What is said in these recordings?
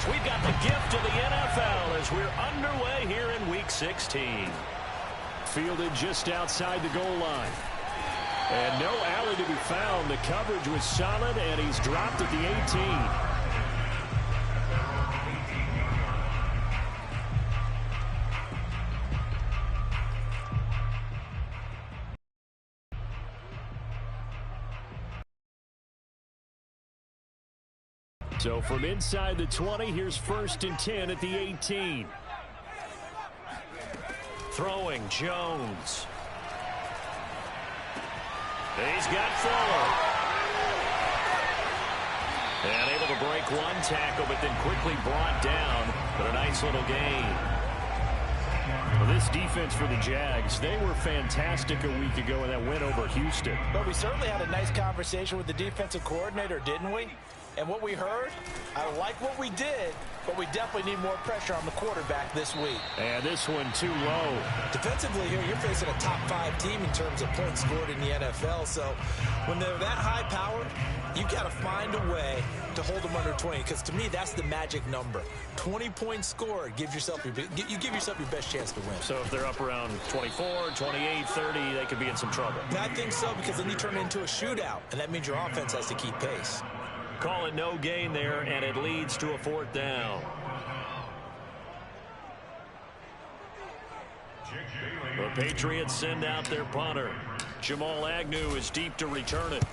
We've got the gift of the NFL as we're underway here in Week 16. Fielded just outside the goal line. And no alley to be found. The coverage was solid, and he's dropped at the 18. So from inside the 20, here's 1st and 10 at the 18. Throwing Jones. He's got Fuller. And able to break one tackle, but then quickly brought down. But a nice little gain. Well, this defense for the Jags, they were fantastic a week ago in that win over Houston. But we certainly had a nice conversation with the defensive coordinator, didn't we? And what we heard, I like what we did, but we definitely need more pressure on the quarterback this week. And this one too low. Defensively here, you're facing a top 5 team in terms of points scored in the NFL. So when they're that high powered, you got to find a way to hold them under 20. Because to me, that's the magic number. 20 points scored gives yourself you give yourself your best chance to win. So if they're up around 24, 28, 30, they could be in some trouble. I think so, because then you turn it into a shootout, and that means your offense has to keep pace. Call it no gain there, and it leads to a 4th down. The Patriots send out their punter. Jamal Agnew is deep to return it.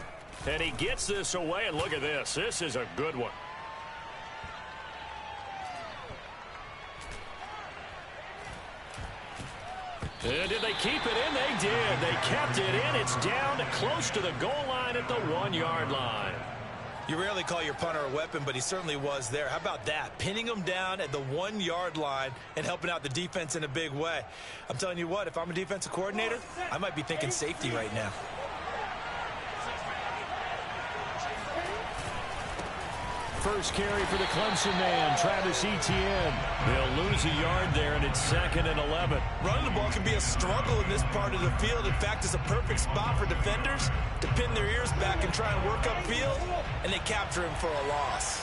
And he gets this away, and look at this. This is a good one. And did they keep it in? They did. They kept it in. It's down close to the goal line at the 1-yard line. You rarely call your punter a weapon, but he certainly was there. How about that? Pinning him down at the 1-yard line and helping out the defense in a big way. I'm telling you what, if I'm a defensive coordinator, I might be thinking safety right now. First carry for the Clemson man, Travis Etienne. They'll lose a yard there, and it's 2nd and 11. Running the ball can be a struggle in this part of the field. In fact, it's a perfect spot for defenders to pin their ears back and try and work upfield, and they capture him for a loss.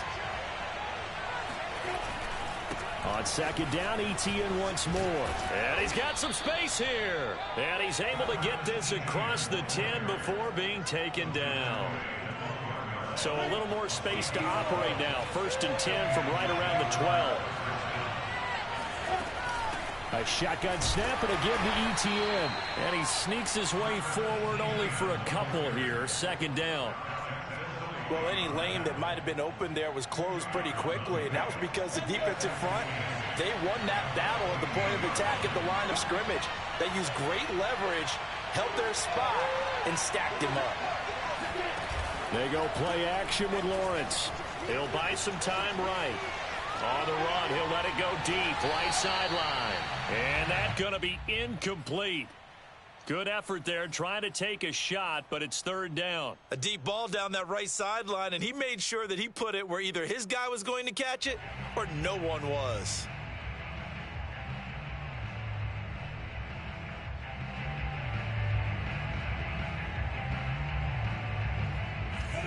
On 2nd down, Etienne once more. And he's got some space here. And he's able to get this across the 10 before being taken down. So a little more space to operate now. 1st and 10 from right around the 12. A shotgun snap and again to Etienne. And he sneaks his way forward only for a couple here. 2nd down. Well, any lane that might have been open there was closed pretty quickly, and that was because the defensive front, they won that battle at the point of attack at the line of scrimmage. They used great leverage, held their spot, and stacked him up. They go play action with Lawrence. He'll buy some time right. On the run, he'll let it go deep, right sideline. And that's going to be incomplete. Good effort there, trying to take a shot, but it's 3rd down. A deep ball down that right sideline, and he made sure that he put it where either his guy was going to catch it or no one was.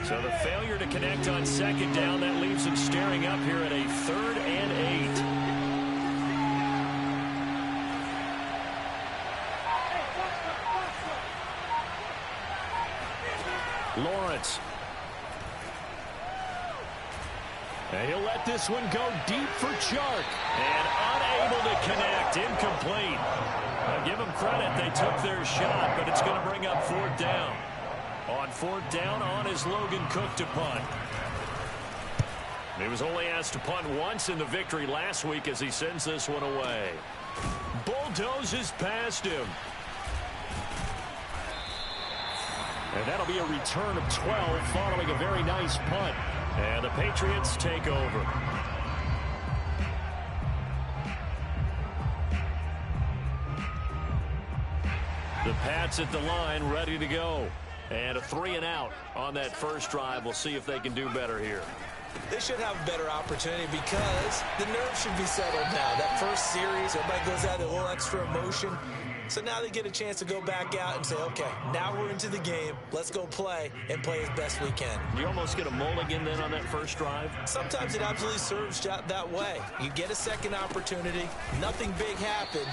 So the failure to connect on 2nd down, that leaves him staring up here at a 3rd and 8. Lawrence. And he'll let this one go deep for Chark. And unable to connect. Incomplete. Give them credit. They took their shot, but it's going to bring up 4th down. On 4th down, on is Logan Cook to punt. He was only asked to punt once in the victory last week as he sends this one away. Bulldozes past him. And that'll be a return of 12 following a very nice punt. And the Patriots take over. The Pats at the line, ready to go. And a 3-and-out on that first drive. We'll see if they can do better here. They should have a better opportunity because the nerves should be settled now. That first series, everybody goes out with a little extra emotion. So now they get a chance to go back out and say, okay, now we're into the game. Let's go play and play as best we can. You almost get a mulligan then on that first drive? Sometimes it absolutely serves that way. You get a second opportunity. Nothing big happened.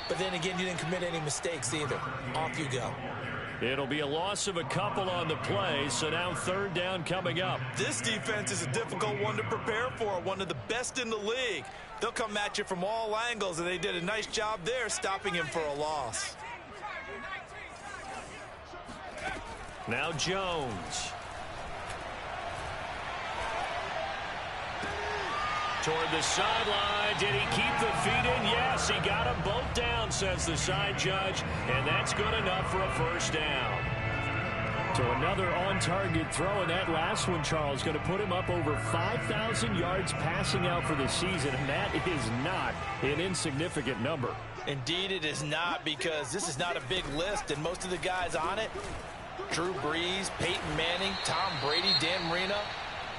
But then again, you didn't commit any mistakes either. Off you go. It'll be a loss of a couple on the play, so now third down coming up. This defense is a difficult one to prepare for, one of the best in the league. They'll come at you from all angles, and they did a nice job there stopping him for a loss. Now Jones. Toward the sideline. Did he keep the feet in? Yes, he got them both down, says the side judge, and that's good enough for a first down. So another on-target throw, and that last one, Charles, going to put him up over 5,000 yards passing out for the season, and that is not an insignificant number. Indeed it is not, because this is not a big list, and most of the guys on it, Drew Brees, Peyton Manning, Tom Brady, Dan Marino,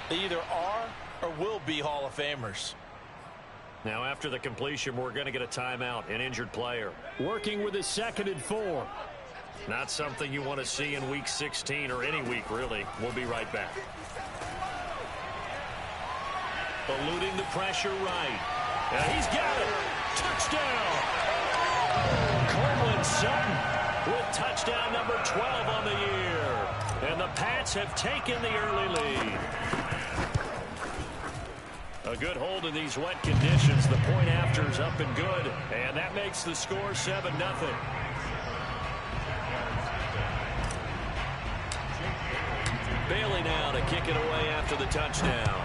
they either are or will be Hall of Famers. Now after the completion, we're going to get a timeout, an injured player. Working with a 2nd and 4. Not something you want to see in week 16 or any week, really. We'll be right back. Eluding the pressure right. And he's got it. Touchdown. Courtland Sutton with touchdown number 12 on the year. And the Pats have taken the early lead. A good hold in these wet conditions. The point after is up and good. And that makes the score 7-0. Bailey now to kick it away after the touchdown.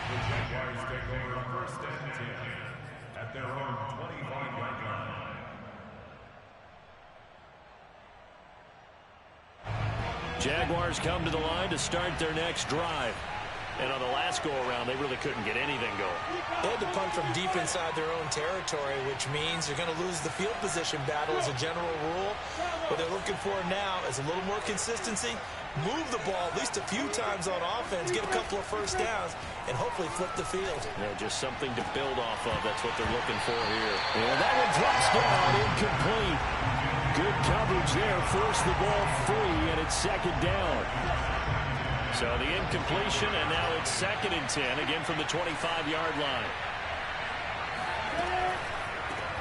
The Jaguars take over on 1st and 10 at their own 25-yard line. Jaguars come to the line to start their next drive. And on the last go-around, they really couldn't get anything going. They had to punt from deep inside their own territory, which means you're going to lose the field position battle as a general rule. What they're looking for now is a little more consistency, move the ball at least a few times on offense, get a couple of first downs, and hopefully flip the field. Yeah, just something to build off of. That's what they're looking for here. And that one drops down, incomplete. Good coverage there, forced the ball free, and it's 2nd down. So the incompletion, and now it's 2nd and 10, again from the 25-yard line.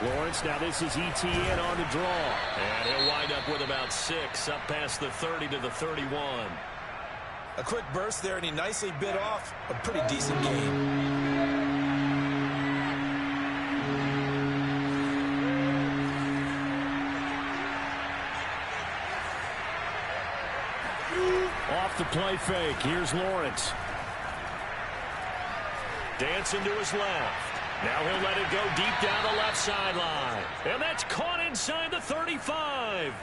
Lawrence, now this is Etienne on the draw. And he'll wind up with about 6, up past the 30 to the 31. A quick burst there, and he nicely bit off a pretty decent game. Off the play fake. Here's Lawrence. Dancing to his left. Now he'll let it go deep down the left sideline. And that's caught inside the 35.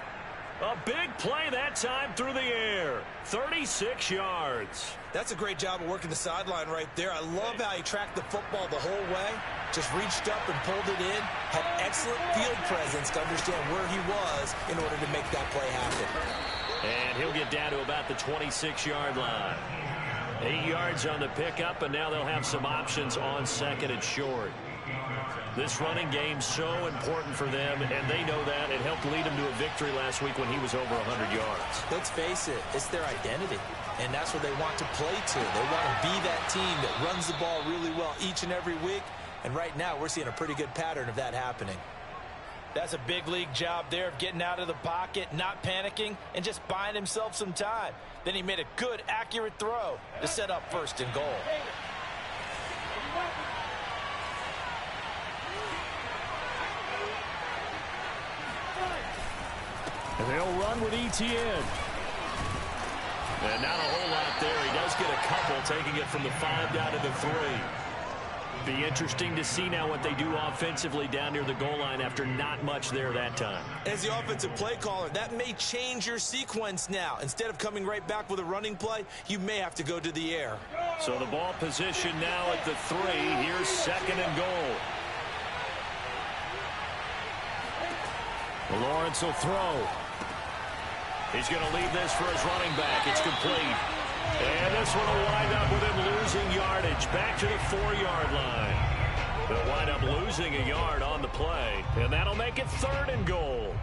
A big play that time through the air. 36 yards. That's a great job of working the sideline right there. I love how he tracked the football the whole way. Just reached up and pulled it in. Had excellent field presence to understand where he was in order to make that play happen. And he'll get down to about the 26-yard line. 8 yards on the pickup, and now they'll have some options on 2nd and short. This running game so important for them, and they know that. It helped lead them to a victory last week when he was over 100 yards. Let's face it, it's their identity, and that's what they want to play to. They want to be that team that runs the ball really well each and every week, and right now we're seeing a pretty good pattern of that happening. That's a big league job there of getting out of the pocket, not panicking, and just buying himself some time. Then he made a good, accurate throw to set up 1st and goal. And they'll run with Etienne. And not a whole lot there. He does get a couple, taking it from the 5 down to the 3. Be interesting to see now what they do offensively down near the goal line after not much there that time. As the offensive play caller, that may change your sequence now. Instead of coming right back with a running play, you may have to go to the air. So the ball position now at the 3. Here's 2nd and goal. Lawrence will throw. He's going to leave this for his running back. It's complete. And this one will wind up with him losing yardage back to the 4-yard line. They'll wind up losing a yard on the play, and that'll make it 3rd and goal.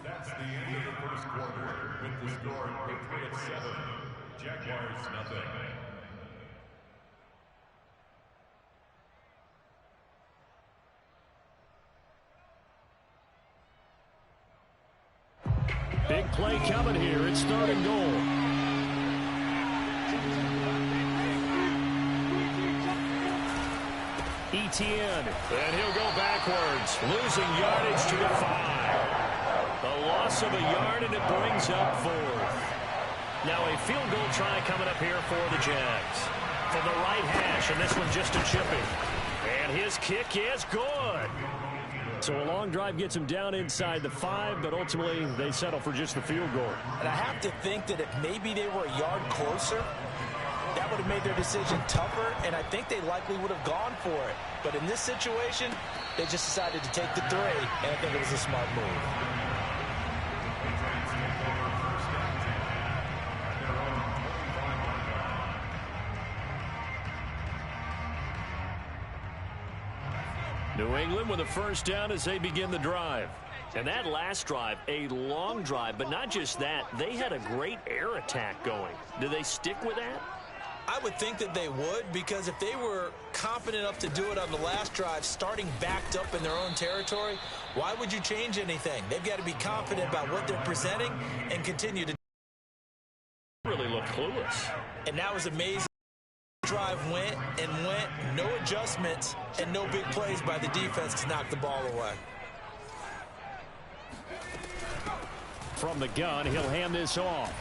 That's the end of the first quarter with the score Patriots 7, Jaguars nothing. Big play coming here. It's 3rd and goal. Etienne. And he'll go backwards, losing yardage to the 5. A loss of a yard, and it brings up 4th. Now a field goal try coming up here for the Jags. From the right hash, and this one just a chipping. And his kick is good. So a long drive gets him down inside the 5, but ultimately they settle for just the field goal. And I have to think that if maybe they were a yard closer, that would have made their decision tougher, and I think they likely would have gone for it. But in this situation, they just decided to take the 3, and I think it was a smart move. New England with a first down as they begin the drive. And that last drive, a long drive, but not just that. They had a great air attack going. Do they stick with that? I would think that they would, because if they were confident enough to do it on the last drive, starting backed up in their own territory, why would you change anything? They've got to be confident about what they're presenting and continue to Really look clueless. And that was amazing. Drive went, no adjustments, and no big plays by the defense to knock the ball away. From the gun, he'll hand this off.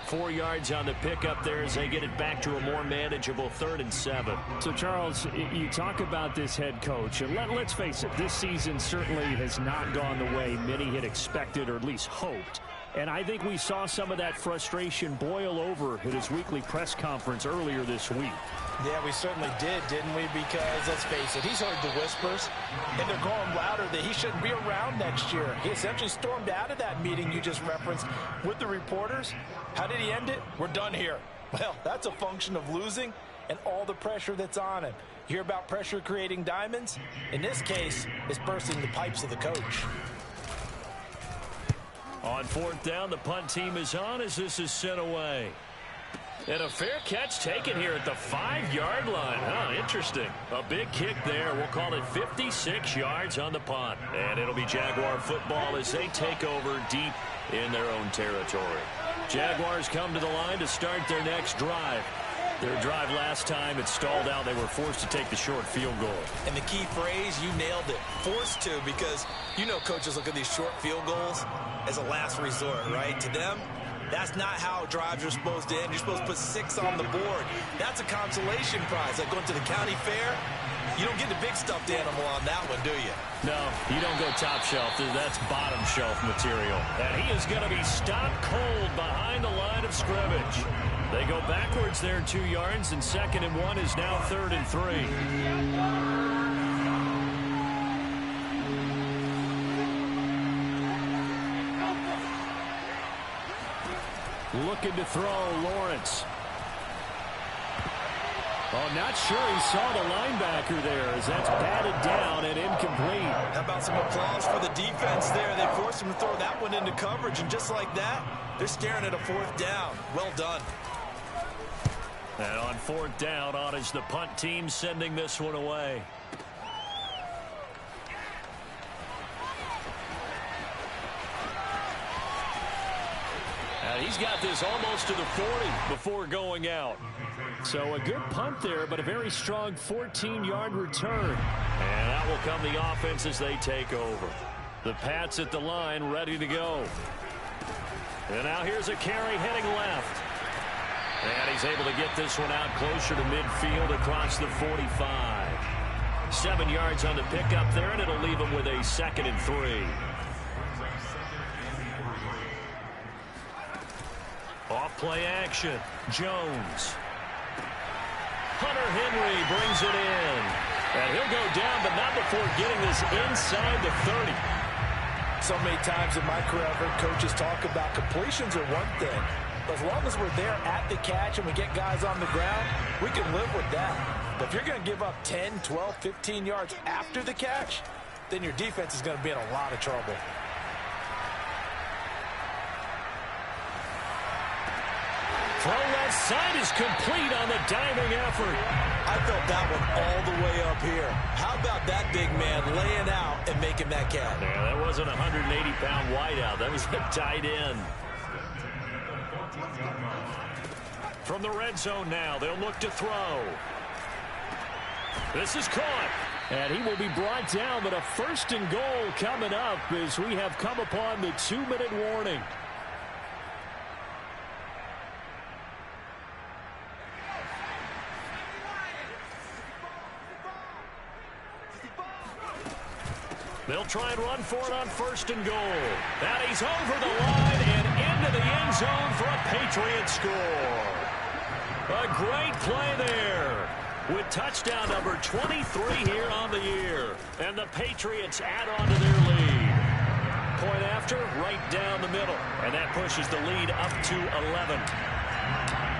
4 yards on the pickup there as they get it back to a more manageable 3rd and 7. So, Charles, you talk about this head coach, and let's face it, this season certainly has not gone the way many had expected or at least hoped. And I think we saw some of that frustration boil over at his weekly press conference earlier this week. Yeah, we certainly did, didn't we? Because, let's face it, he's heard the whispers, and they're growing louder that he shouldn't be around next year. He essentially stormed out of that meeting you just referenced with the reporters. How did he end it? We're done here. Well, that's a function of losing and all the pressure that's on him. You hear about pressure creating diamonds? In this case, it's bursting the pipes of the coach. On 4th down, the punt team is on as this is sent away. And a fair catch taken here at the 5-yard line. Huh, interesting. A big kick there. We'll call it 56 yards on the punt. And it'll be Jaguar football as they take over deep in their own territory. Jaguars come to the line to start their next drive. Their drive last time, it stalled out. They were forced to take the short field goal. And the key phrase, you nailed it. Forced to, because you know coaches look at these short field goals as a last resort, right? To them, that's not how drives are supposed to end. You're supposed to put 6 on the board. That's a consolation prize. Like going to the county fair, you don't get the big stuffed animal on that one, do you? No, you don't go top shelf. That's bottom shelf material. And he is going to be stopped cold behind the line of scrimmage. They go backwards there 2 yards, and 2nd and 1 is now 3rd and 3. Looking to throw, Lawrence. Oh, not sure he saw the linebacker there as that's batted down and incomplete. How about some applause for the defense there? They forced him to throw that one into coverage, and just like that, they're staring at a 4th down. Well done. And on 4th down, on is the punt team sending this one away. And he's got this almost to the 40 before going out. So a good punt there, but a very strong 14-yard return. And out will come the offense as they take over. The Pats at the line, ready to go. And now here's a carry heading left. And he's able to get this one out closer to midfield across the 45. 7 yards on the pickup there, and it'll leave him with a 2nd and 3. Off play action. Jones. Hunter Henry brings it in. And he'll go down, but not before getting this inside the 30. So many times in my career, I've heard coaches talk about completions are one thing. But as long as we're there at the catch and we get guys on the ground, we can live with that. But if you're going to give up 10, 12, 15 yards after the catch, then your defense is going to be in a lot of trouble. Throw left side is complete on the diving effort. I felt that one all the way up here. How about that big man laying out and making that catch? Yeah, that wasn't a 180-pound wideout. That was a tight end. From the red zone now, they'll look to throw. This is caught. And he will be brought down, but a 1st and goal coming up as we have come upon the 2-minute warning. They'll try and run for it on 1st and goal. That he's over the line and into the end zone for a Patriot score. A great play there with touchdown number 23 here on the year. And the Patriots add on to their lead. Point after, right down the middle. And that pushes the lead up to 11.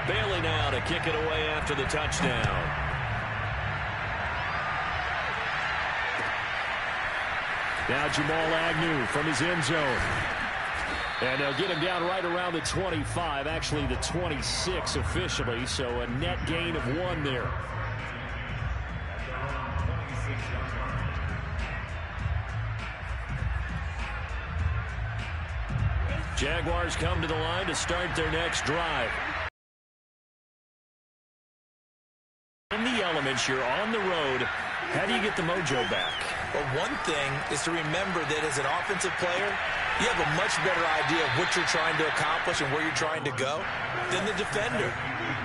Bailey now to kick it away after the touchdown. Now Jamal Agnew from his end zone. And they'll get him down right around the 25, actually the 26 officially, so a net gain of 1 there. Jaguars come to the line to start their next drive. In the elements, you're on the road. How do you get the mojo back? Well, one thing is to remember that as an offensive player, you have a much better idea of what you're trying to accomplish and where you're trying to go than the defender.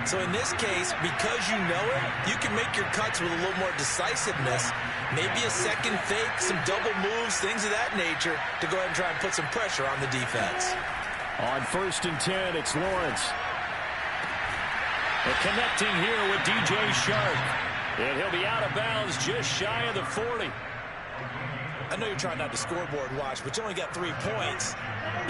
So in this case, because you know it, you can make your cuts with a little more decisiveness, maybe a second fake, some double moves, things of that nature, to go ahead and try and put some pressure on the defense. On 1st and 10, it's Lawrence. They're connecting here with DJ Shark. And he'll be out of bounds just shy of the 40. I know you're trying not to scoreboard watch, but you only got 3 points.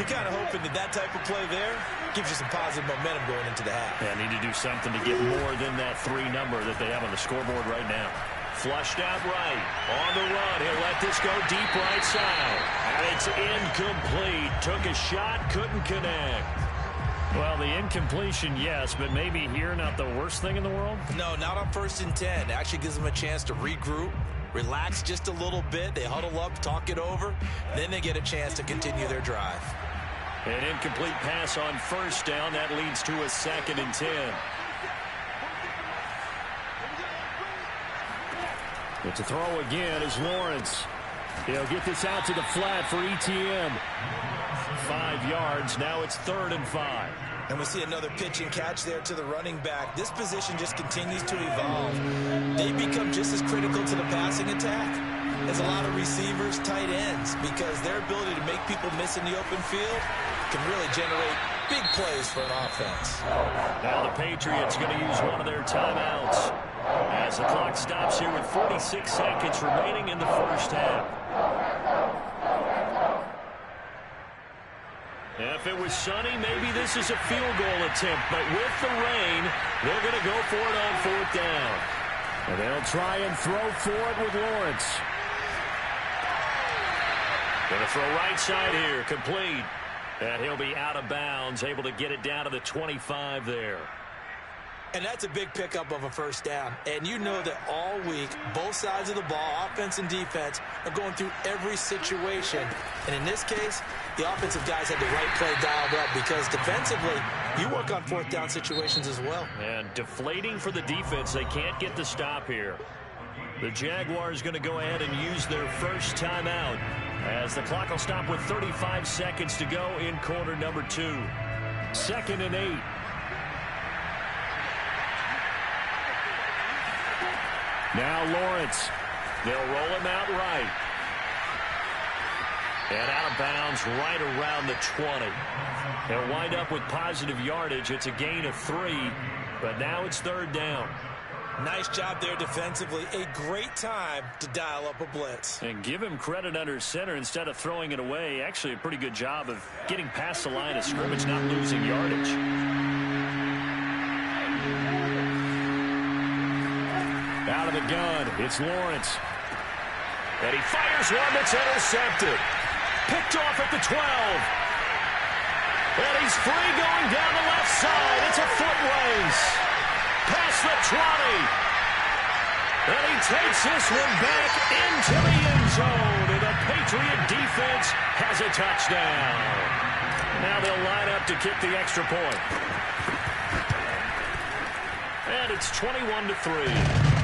You're kind of hoping that that type of play there gives you some positive momentum going into the half. Yeah, need to do something to get more than that 3 number that they have on the scoreboard right now. Flushed out right. On the run. He'll let this go deep right side. And it's incomplete. Took a shot, couldn't connect. Well, the incompletion, yes, but maybe here not the worst thing in the world? No, not on 1st and 10. It actually gives them a chance to regroup, relax just a little bit. They huddle up, talk it over. Then they get a chance to continue their drive. An incomplete pass on 1st down. That leads to a 2nd and 10. But to throw again is Lawrence. He'll get this out to the flat for ETN. 5 yards. Now it's 3rd and 5. And we see another pitch and catch there to the running back. This position just continues to evolve. They become just as critical to the passing attack as a lot of receivers, tight ends, because their ability to make people miss in the open field can really generate big plays for an offense. Now the Patriots going to use one of their timeouts as the clock stops here with 46 seconds remaining in the 1st half. If it was sunny, maybe this is a field goal attempt, but with the rain, they're going to go for it on 4th down. And they'll try and throw for it with Lawrence. Going to throw right side here, complete. And he'll be out of bounds, able to get it down to the 25 there. And that's a big pickup of a 1st down. And you know that all week, both sides of the ball, offense and defense, are going through every situation. And in this case, the offensive guys had the right play dialed up because defensively, you work on 4th down situations as well. And deflating for the defense. They can't get the stop here. The Jaguars going to go ahead and use their 1st timeout as the clock will stop with 35 seconds to go in quarter number 2. 2nd and 8. Now Lawrence. They'll roll him out right. And out of bounds right around the 20. They'll wind up with positive yardage. It's a gain of 3, but now it's 3rd down. Nice job there defensively. A great time to dial up a blitz. And give him credit under center instead of throwing it away. Actually, a pretty good job of getting past the line of scrimmage, not losing yardage. Out of the gun, it's Lawrence. And he fires one that's intercepted. Picked off at the 12. And he's free going down the left side. It's a foot race. Past the 20. And he takes this one back into the end zone. And the Patriot defense has a touchdown. Now they'll line up to kick the extra point. And it's 21-3.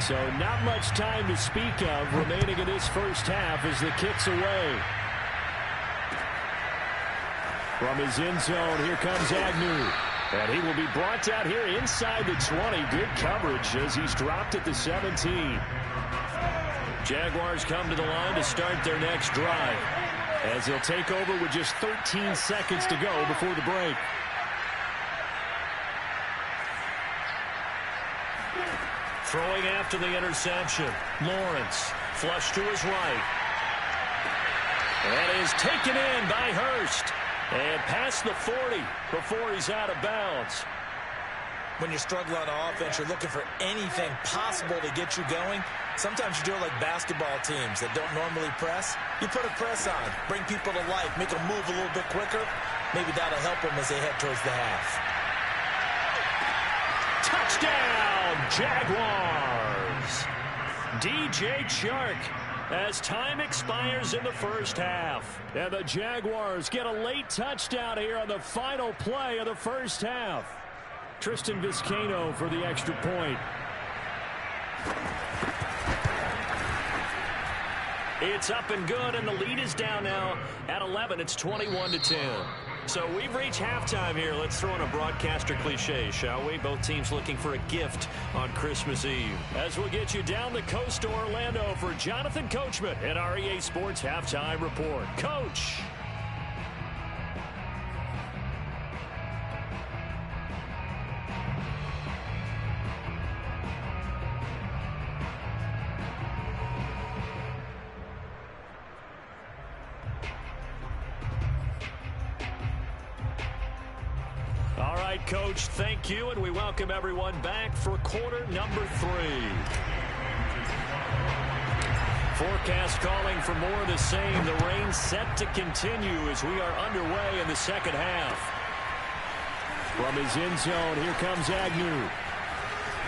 So not much time to speak of remaining in this first half as the kick's away. From his end zone, here comes Agnew. And he will be brought down here inside the 20. Good coverage as he's dropped at the 17. Jaguars come to the line to start their next drive, as they'll take over with just 13 seconds to go before the break. Throwing after the interception. Lawrence, flush to his right. That is taken in by Hurst. And past the 40 before he's out of bounds. When you're struggling on offense, you're looking for anything possible to get you going. Sometimes you do it like basketball teams that don't normally press. You put a press on, bring people to life, make them move a little bit quicker. Maybe that'll help them as they head towards the half. Touchdown, Jaguars! DJ Chark as time expires in the first half. And the Jaguars get a late touchdown here on the final play of the first half. Tristan Vizcaino for the extra point. It's up and good, and the lead is down now at 11. It's 21-10. So we've reached halftime here. Let's throw in a broadcaster cliche, shall we? Both teams looking for a gift on Christmas Eve. As we'll get you down the coast to Orlando for Jonathan Coachman at our EA Sports Halftime Report. Coach. Coach, thank you, and we welcome everyone back for quarter number 3. Forecast calling for more of the same. The rain set to continue as we are underway in the second half. From his end zone, here comes Agnew.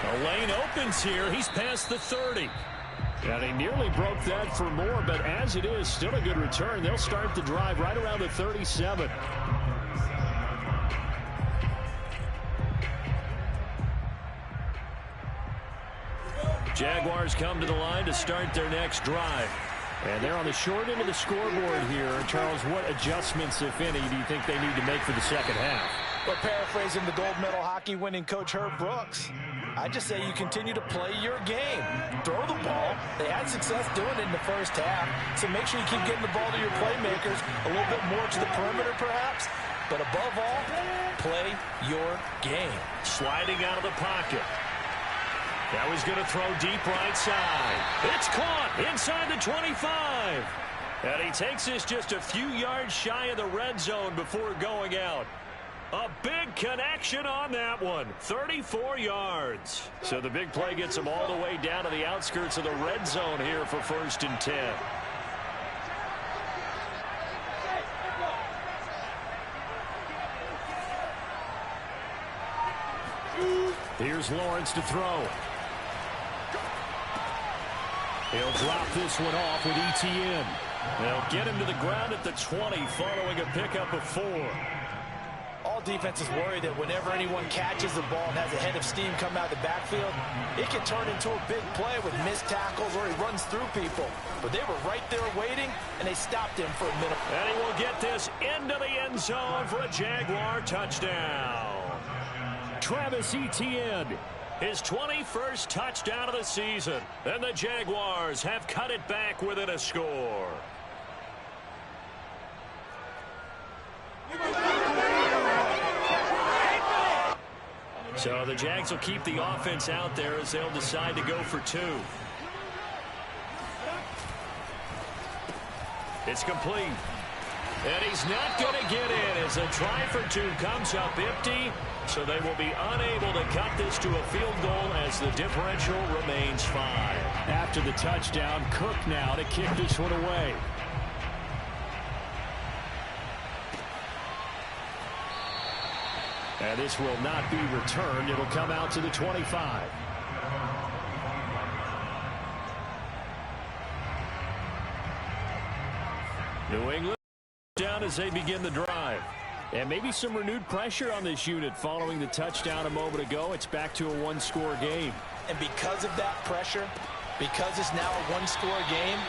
The lane opens here. He's past the 30. And he nearly broke that for more, but as it is, still a good return. They'll start the drive right around the 37. Jaguars come to the line to start their next drive. And they're on the short end of the scoreboard here. Charles, what adjustments, if any, do you think they need to make for the second half? Well, paraphrasing the gold medal hockey winning coach Herb Brooks, I just say you continue to play your game. Throw the ball. They had success doing it in the first half, so make sure you keep getting the ball to your playmakers, a little bit more to the perimeter perhaps, but above all, play your game. Sliding out of the pocket. Now he's going to throw deep right side. It's caught inside the 25. And he takes this just a few yards shy of the red zone before going out. A big connection on that one. 34 yards. So the big play gets him all the way down to the outskirts of the red zone here for 1st and 10. Here's Lawrence to throw. He'll drop this one off with ETN. They'll get him to the ground at the 20 following a pickup of 4. All defenses worry that whenever anyone catches the ball and has a head of steam come out of the backfield, it can turn into a big play with missed tackles or he runs through people. But they were right there waiting, and they stopped him for a minute. And he will get this into the end zone for a Jaguar touchdown. Travis Etienne. His 21st touchdown of the season. And the Jaguars have cut it back within a score. So the Jags will keep the offense out there as they'll decide to go for 2. It's complete. And he's not going to get in as a try for 2 comes up empty. So they will be unable to cut this to a field goal as the differential remains 5. After the touchdown, Cook now to kick this one away. And this will not be returned. It'll come out to the 25. New England down as they begin the drive. And maybe some renewed pressure on this unit following the touchdown a moment ago. It's back to a 1-score game. And because of that pressure, because it's now a 1-score game,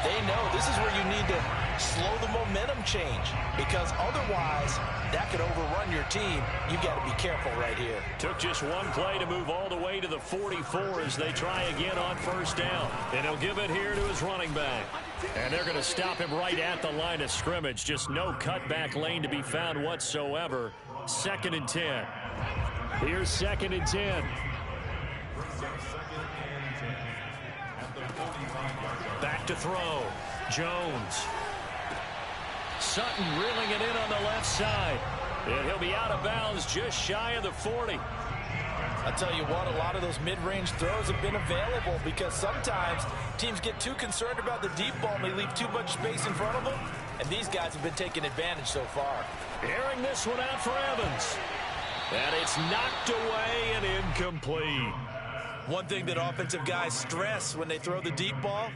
they know this is where you need to slow the momentum change, because otherwise that could overrun your team. You've got to be careful right here. Took just one play to move all the way to the 44 as they try again on first down. And he'll give it here to his running back. And they're going to stop him right at the line of scrimmage. Just no cutback lane to be found whatsoever. 2nd and 10. Here's 2nd and 10. Back to throw. Jones. Sutton reeling it in on the left side. And he'll be out of bounds just shy of the 40. I'll tell you what, a lot of those mid-range throws have been available because sometimes teams get too concerned about the deep ball and they leave too much space in front of them. And these guys have been taking advantage so far. Airing this one out for Evans. And it's knocked away and incomplete. One thing that offensive guys stress when they throw the deep ball,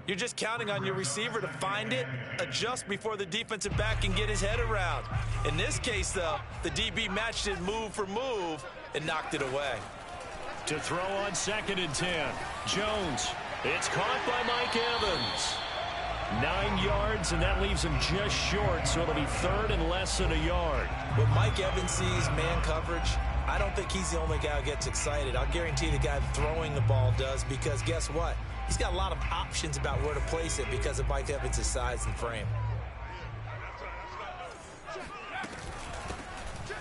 you're just counting on your receiver to find it, adjust before the defensive back can get his head around. In this case, though, the DB matched it move for move and knocked it away. To throw on 2nd and 10. Jones. It's caught by Mike Evans. 9 yards, and that leaves him just short, so it'll be 3rd and less than a yard. When Mike Evans sees man coverage, I don't think he's the only guy who gets excited. I'll guarantee the guy throwing the ball does, because guess what? He's got a lot of options about where to place it because of Mike Evans' size and frame.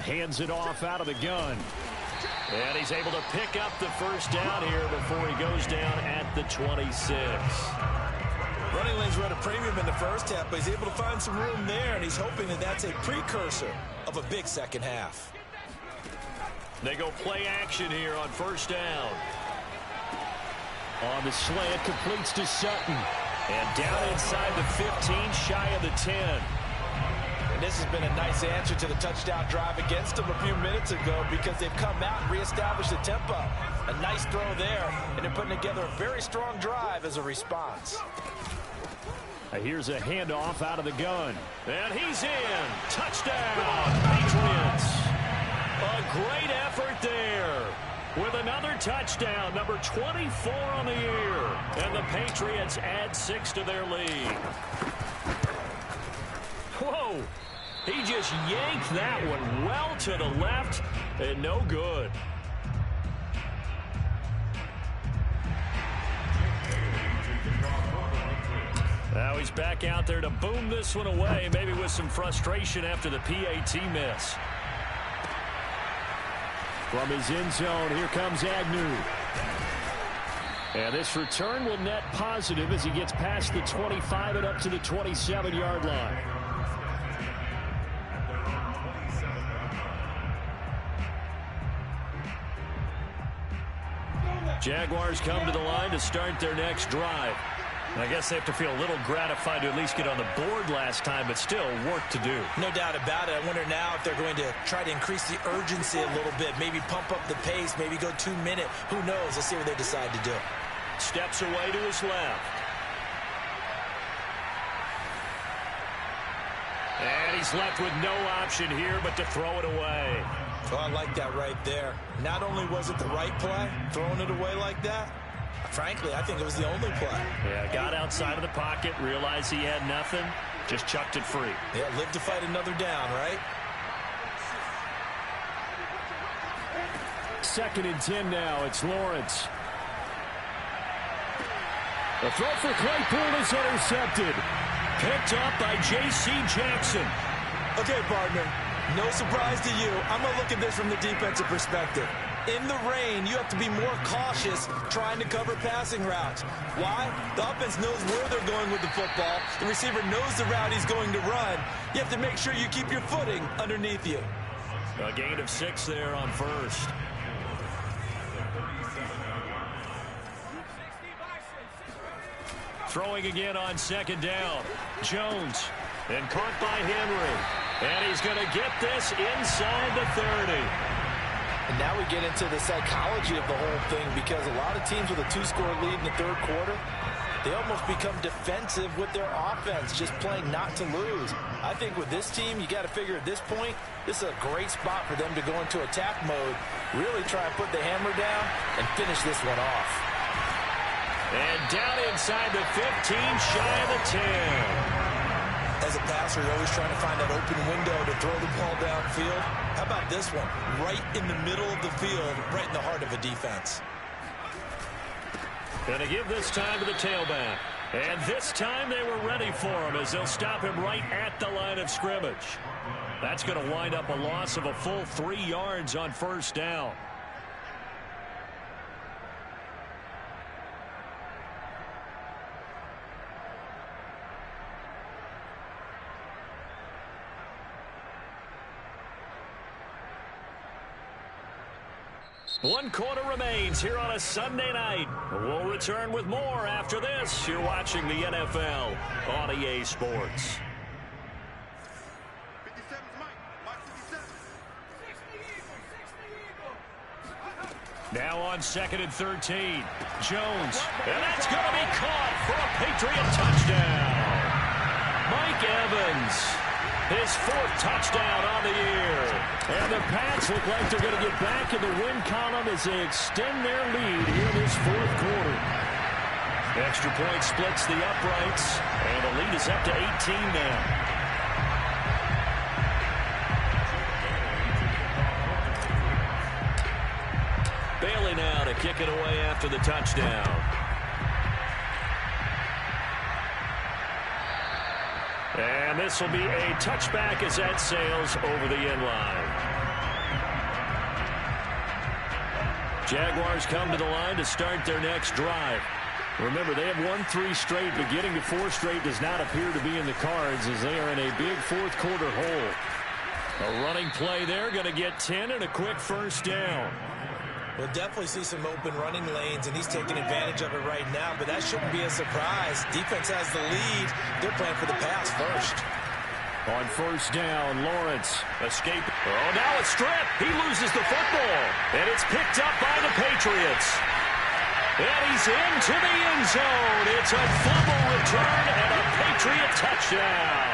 Hands it off out of the gun. And he's able to pick up the first down here before he goes down at the 26. Running lanes were at a premium in the first half, but he's able to find some room there, and he's hoping that that's a precursor of a big second half. They go play action here on first down. On the slant, completes to Sutton. And down inside the 15, shy of the 10. And this has been a nice answer to the touchdown drive against them a few minutes ago, because they've come out and reestablished the tempo. A nice throw there, and they're putting together a very strong drive as a response. Here's a handoff out of the gun. And he's in. Touchdown, Patriots. A great effort there. With another touchdown, number 24 on the year. And the Patriots add 6 to their lead. Whoa. He just yanked that one well to the left, and no good. Now he's back out there to boom this one away, maybe with some frustration after the PAT miss. From his end zone, here comes Agnew. And this return will net positive as he gets past the 25 and up to the 27-yard line. Jaguars come to the line to start their next drive. I guess they have to feel a little gratified to at least get on the board last time, but still work to do. No doubt about it. I wonder now if they're going to try to increase the urgency a little bit, maybe pump up the pace, maybe go 2 minute. Who knows? Let's see what they decide to do. Steps away to his left. And he's left with no option here but to throw it away. Oh, I like that right there. Not only was it the right play, throwing it away like that, frankly, I think it was the only play. Yeah, got outside of the pocket, realized he had nothing, just chucked it free. Yeah, live to fight another down, right? 2nd and 10 now. It's Lawrence. The throw for Claypool is intercepted. Picked up by J.C. Jackson. Okay, partner, no surprise to you. I'm going to look at this from the defensive perspective. In the rain, you have to be more cautious trying to cover passing routes. Why? The offense knows where they're going with the football. The receiver knows the route he's going to run. You have to make sure you keep your footing underneath you. A gain of 6 there on first. Throwing again on 2nd down. Jones. And caught by Henry. And he's going to get this inside the 30. And now we get into the psychology of the whole thing, because a lot of teams with a 2-score lead in the 3rd quarter, they almost become defensive with their offense, just playing not to lose. I think with this team, you got to figure at this point, this is a great spot for them to go into attack mode, really try and put the hammer down and finish this one off. And down inside the 15, shy of the 10. As a passer, you're always trying to find that open window to throw the ball downfield. How about this one? Right in the middle of the field, right in the heart of a defense. Going to give this time to the tailback. And this time they were ready for him, as they'll stop him right at the line of scrimmage. That's going to wind up a loss of a full 3 yards on 1st down. One quarter remains here on a Sunday night. We'll return with more after this. You're watching the NFL on EA Sports. Now on 2nd and 13. Jones. And that's going to be caught for a Patriot touchdown. Mike Evans. His 4th touchdown on the year. And the Pats look like they're going to get back in the win column as they extend their lead here in this 4th quarter. Extra point splits the uprights, and the lead is up to 18 now. Bailey now to kick it away after the touchdown. And this will be a touchback as that sails over the end line. Jaguars come to the line to start their next drive. Remember, they have won 3 straight, but getting to 4 straight does not appear to be in the cards, as they are in a big 4th quarter hole. A running play there, going to get 10 and a quick 1st down. We'll definitely see some open running lanes, and he's taking advantage of it right now, but that shouldn't be a surprise. Defense has the lead. They're playing for the pass first. On 1st down, Lawrence. Escape. Oh, now it's stripped. He loses the football, and it's picked up by the Patriots. And he's into the end zone. It's a fumble return and a Patriot touchdown.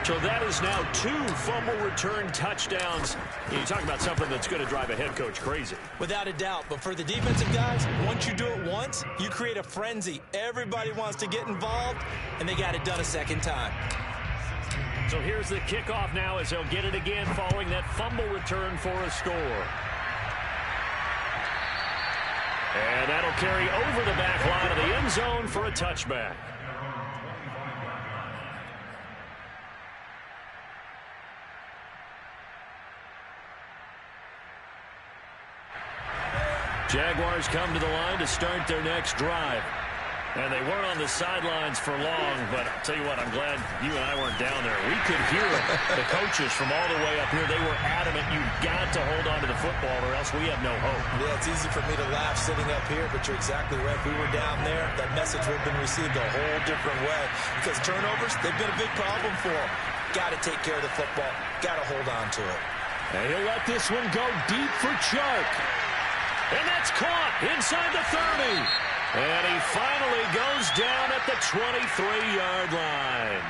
So that is now 2 fumble return touchdowns. You talk about something that's going to drive a head coach crazy. Without a doubt. But for the defensive guys, once you do it once, you create a frenzy. Everybody wants to get involved, and they got it done a 2nd time. So here's the kickoff now, as they'll get it again following that fumble return for a score. And that'll carry over the back line of the end zone for a touchback. Jaguars come to the line to start their next drive. And they weren't on the sidelines for long, but I'll tell you what, I'm glad you and I weren't down there. We could hear the coaches from all the way up here. They were adamant, you've got to hold on to the football or else we have no hope. Yeah, it's easy for me to laugh sitting up here, but you're exactly right. If we were down there, that message would have been received a whole different way. Because turnovers, they've been a big problem for them. Got to take care of the football. Got to hold on to it. And he'll let this one go deep for Chark. And that's caught inside the 30. And he finally goes down at the 23-yard line.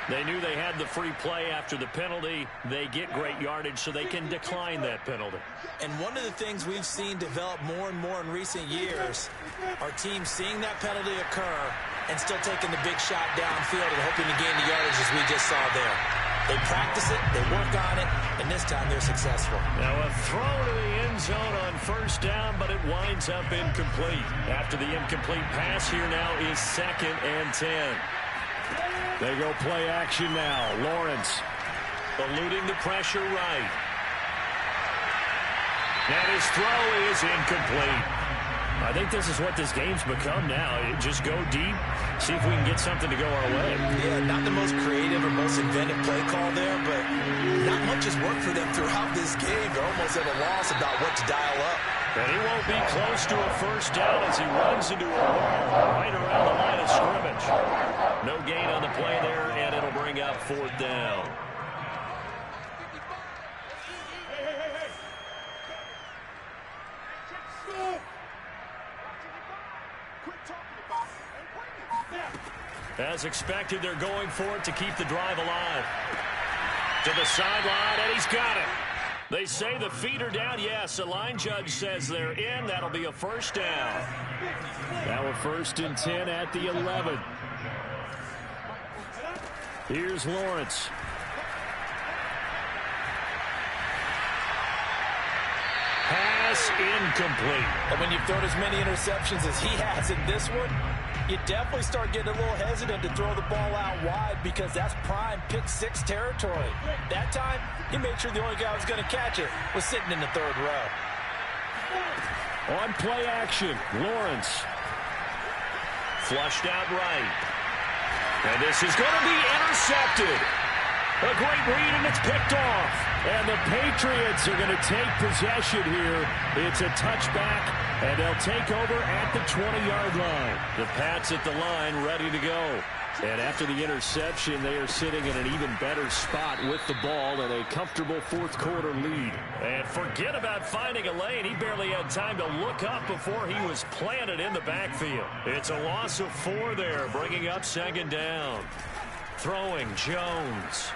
They knew they had the free play after the penalty. They get great yardage, so they can decline that penalty. And one of the things we've seen develop more and more in recent years are teams seeing that penalty occur and still taking the big shot downfield and hoping to gain the yardage, as we just saw there. They practice it, they work on it, and this time they're successful. Now a throw to the end zone on first down, but it winds up incomplete. After the incomplete pass, here now is 2nd and 10. They go play action now. Lawrence eluding the pressure right. And his throw is incomplete. I think this is what this game's become now. Just go deep, see if we can get something to go our way. Yeah, not the most creative or most inventive play call there, but not much has worked for them throughout this game. They're almost at a loss about what to dial up. And he won't be close to a first down as he runs into a wall right around the line of scrimmage. No gain on the play there, and it'll bring up 4th down. As expected, they're going for it to keep the drive alive. To the sideline, and he's got it. They say the feet are down. Yes, the line judge says they're in. That'll be a first down. Now a 1st and 10 at the 11. Here's Lawrence. Pass incomplete. And when you've thrown as many interceptions as he has in this one, you definitely start getting a little hesitant to throw the ball out wide because that's prime pick 6 territory. That time, he made sure the only guy who was going to catch it was sitting in the 3rd row. On play action, Lawrence. Flushed out right. And this is going to be intercepted. A great read, and it's picked off. And the Patriots are going to take possession here. It's a touchback, and they'll take over at the 20-yard line. The Pats at the line, ready to go. And after the interception, they are sitting in an even better spot with the ball and a comfortable 4th quarter lead. And forget about finding a lane. He barely had time to look up before he was planted in the backfield. It's a loss of 4 there, bringing up 2nd down. Throwing Jones.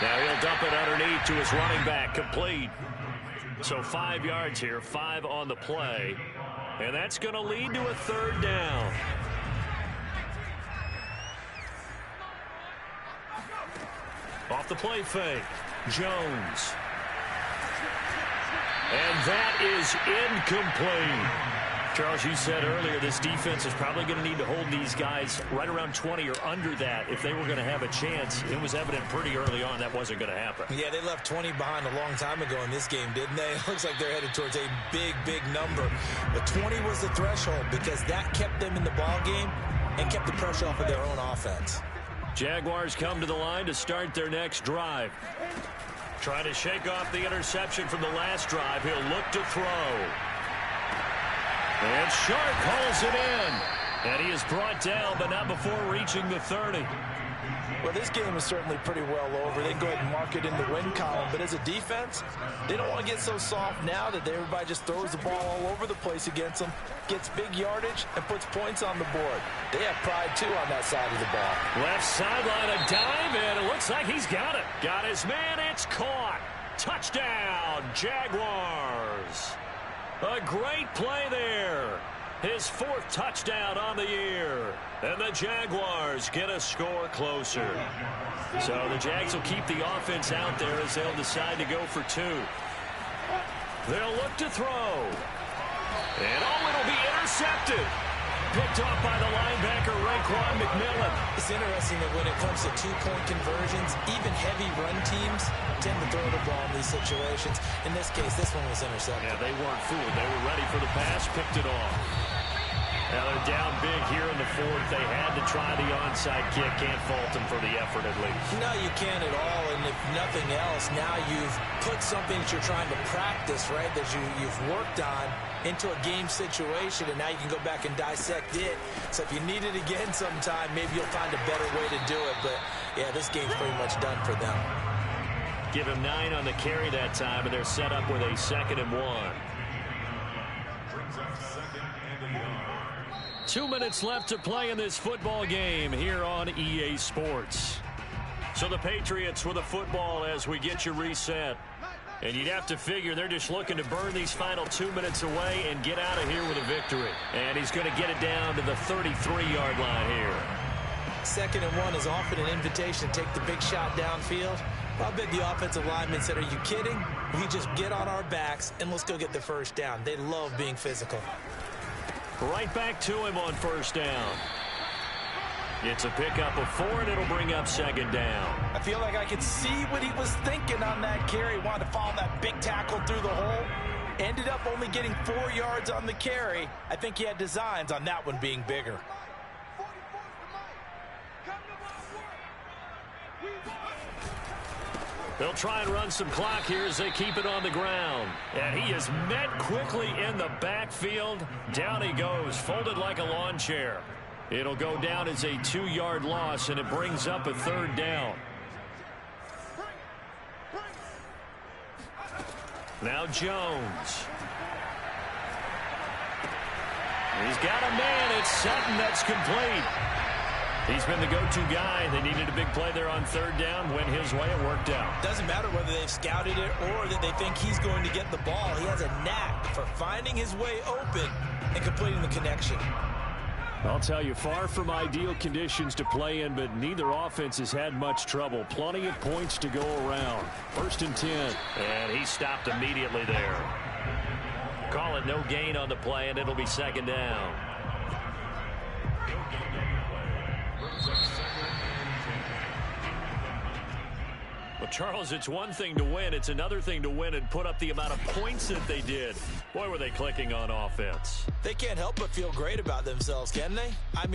Now he'll dump it underneath to his running back, complete. So 5 yards here, 5 on the play. And that's going to lead to a 3rd down. Off the play fake, Jones. And that is incomplete. Charles, you said earlier this defense is probably going to need to hold these guys right around 20 or under that if they were going to have a chance. It was evident pretty early on that wasn't going to happen. Yeah, they left 20 behind a long time ago in this game, didn't they? It looks like they're headed towards a big, big number. But 20 was the threshold because that kept them in the ball game and kept the pressure off of their own offense. Jaguars come to the line to start their next drive. Trying to shake off the interception from the last drive. He'll look to throw. And Sharp hauls it in. And he is brought down, but not before reaching the 30. Well, this game is certainly pretty well over. They can go ahead and mark it in the win column. But as a defense, they don't want to get so soft now that everybody just throws the ball all over the place against them, gets big yardage, and puts points on the board. They have pride, too, on that side of the ball. Left sideline, a dive, and it looks like he's got it. Got his man, it's caught. Touchdown, Jaguars. A great play there. His 4th touchdown on the year. And the Jaguars get a score closer. So the Jags will keep the offense out there as they'll decide to go for 2. They'll look to throw. And it'll be intercepted. Picked off by the linebacker, Raekwon McMillan. It's interesting that when it comes to 2-point conversions, even heavy run teams tend to throw the ball in these situations. In this case, this one was intercepted. Yeah, they weren't fooled. They were ready for the pass, picked it off. Now they're down big here in the 4th. They had to try the onside kick. Can't fault them for the effort at least. No, you can't at all. And if nothing else, now you've put something that you're trying to practice, right, that you've worked on into a game situation, and now you can go back and dissect it. So if you need it again sometime, maybe you'll find a better way to do it. But, yeah, this game's pretty much done for them. Give him 9 on the carry that time, and they're set up with a 2nd and 1. 2 minutes left to play in this football game here on EA Sports. So the Patriots with a football as we get you reset. And you'd have to figure they're just looking to burn these final 2 minutes away and get out of here with a victory. And he's going to get it down to the 33-yard line here. 2nd and 1 is often an invitation to take the big shot downfield. I bet the offensive linemen said, are you kidding? We just get on our backs and let's go get the first down. They love being physical. Right back to him on first down. It's a pickup of 4, and it'll bring up 2nd down. I feel like I could see what he was thinking on that carry. Wanted to follow that big tackle through the hole. Ended up only getting 4 yards on the carry. I think he had designs on that one being bigger. They'll try and run some clock here as they keep it on the ground. And he is met quickly in the backfield. Down he goes, folded like a lawn chair. It'll go down as a 2-yard loss, and it brings up a 3rd down. Now Jones. He's got a man. It's Sutton. That's complete. He's been the go-to guy. They needed a big play there on 3rd down. Went his way. It worked out. Doesn't matter whether they've scouted it or that they think he's going to get the ball. He has a knack for finding his way open and completing the connection. I'll tell you, far from ideal conditions to play in, but neither offense has had much trouble. Plenty of points to go around. 1st and 10. And he stopped immediately there. Call it no gain on the play, and it'll be 2nd down. Well, Charles, it's one thing to win. It's another thing to win and put up the amount of points that they did. Boy, were they clicking on offense. They can't help but feel great about themselves, can they? I mean,